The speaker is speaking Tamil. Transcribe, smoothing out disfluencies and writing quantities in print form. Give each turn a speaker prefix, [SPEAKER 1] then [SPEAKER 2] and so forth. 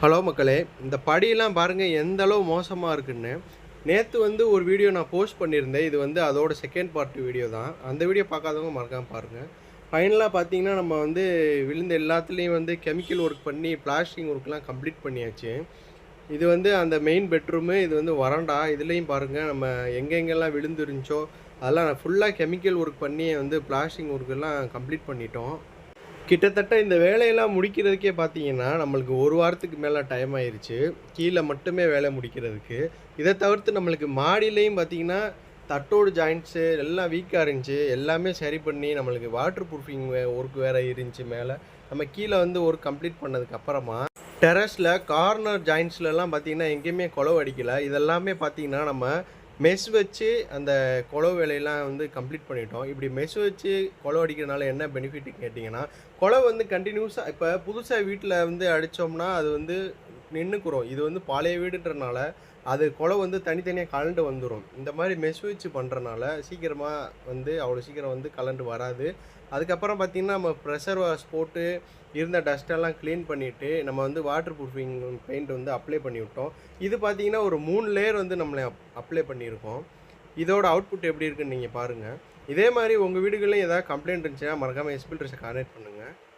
[SPEAKER 1] ஹலோ மக்களே, இந்த படியெல்லாம் பாருங்க எந்த அளவு மோசமா இருக்குன்னு. நேத்து ஒரு வீடியோ நான் போஸ்ட் பண்ணியிருந்தேன். இது அதோட செகண்ட் பார்ட் வீடியோ தான். அந்த வீடியோ பார்க்காதவங்க மறக்காம பாருங்க. ஃபைனலா பார்த்தீங்கன்னா, நம்ம விழுந்த எல்லாத்துலயும் கெமிக்கல் ஒர்க் பண்ணி பிளாஸ்டிங் ஒர்க்லாம் கம்ப்ளீட் பண்ணியாச்சு. இது அந்த மெயின் பெட்ரூமு, இது வராண்டா. இதுலயும் பாருங்க நம்ம எங்கெங்கெல்லாம் விழுந்துருந்துச்சோ, அதெல்லாம் நான் ஃபுல்லா கெமிக்கல் ஒர்க் பண்ணி பிளாஸ்டிங் ஒர்க்கெல்லாம் கம்ப்ளீட் பண்ணிட்டோம். கிட்டத்தட்ட இந்த வேலையெல்லாம் முடிக்கிறதுக்கே பார்த்தீங்கன்னா, நம்மளுக்கு 1 வாரத்துக்கு மேல டைம் ஆயிருச்சு. கீழ மட்டுமே வேலை முடிக்கிறதுக்கு. இத தவிர்த்து நம்மளுக்கு மாடியிலயும் பார்த்தீங்கன்னா, தட்டோடு ஜாயிண்ட்ஸு எல்லாம் வீக்கா இருந்துச்சு. எல்லாமே சரி பண்ணி நம்மளுக்கு வாட்டர் ப்ரூஃபிங் ஒர்க் வேற இருந்துச்சு மேல. நம்ம கீழ ஒர்க் கம்ப்ளீட் பண்ணதுக்கு அப்புறமா, டெர்ரஸ்ல கார்னர் ஜாயிண்ட்ஸ்லலாம் பார்த்தீங்கன்னா, எங்கேயுமே கொலவ அடிக்கல. இதெல்லாமே பார்த்தீங்கன்னா, நம்ம மெஷ் வச்சு அந்த கொலவு வேலையெல்லாம் கம்ப்ளீட் பண்ணிட்டோம். இப்படி மெஷ் வச்சு கொலவு அடிக்கிறனால என்ன பெனிஃபிட்ன்னு கேட்டிங்கன்னா, கொலவு கன்டினியூஸா இப்ப புதுசா வீட்ல அடிச்சோம்னா, அது நின்னுக்குரும். இது பழைய வீடுன்றனால, அது கொலவு தனித்தனியா கழண்டு வந்துரும். இந்த மாரி மெஷ் வச்சு பண்றனால, சீக்கிரமா அவ்வளோ சீக்கிரம் கழண்டு வராது. அதுக்கப்புறம் பார்த்தீங்கன்னா, நம்ம ப்ரெஷர் வாஷ் போட்டு இருந்த டஸ்ட்டெல்லாம் க்ளீன் பண்ணிட்டு, நம்ம வாட்டர் ப்ரூஃபிங் பெயிண்ட் அப்ளை பண்ணிவிட்டோம். இது பார்த்தீங்கன்னா, ஒரு 3 லேயர் நம்மள அப்ளை பண்ணியிருக்கோம். இதோட அவுட்புட் எப்படி இருக்குன்னு நீங்க பாருங்க. இதே மாரி உங்க வீடுகள்லயும் ஏதாவது கம்ப்ளைண்ட் இருந்துச்சுன்னா, மறக்காம எஸ் பில்டர்ஸ கான்டாக்ட் பண்ணுங்க.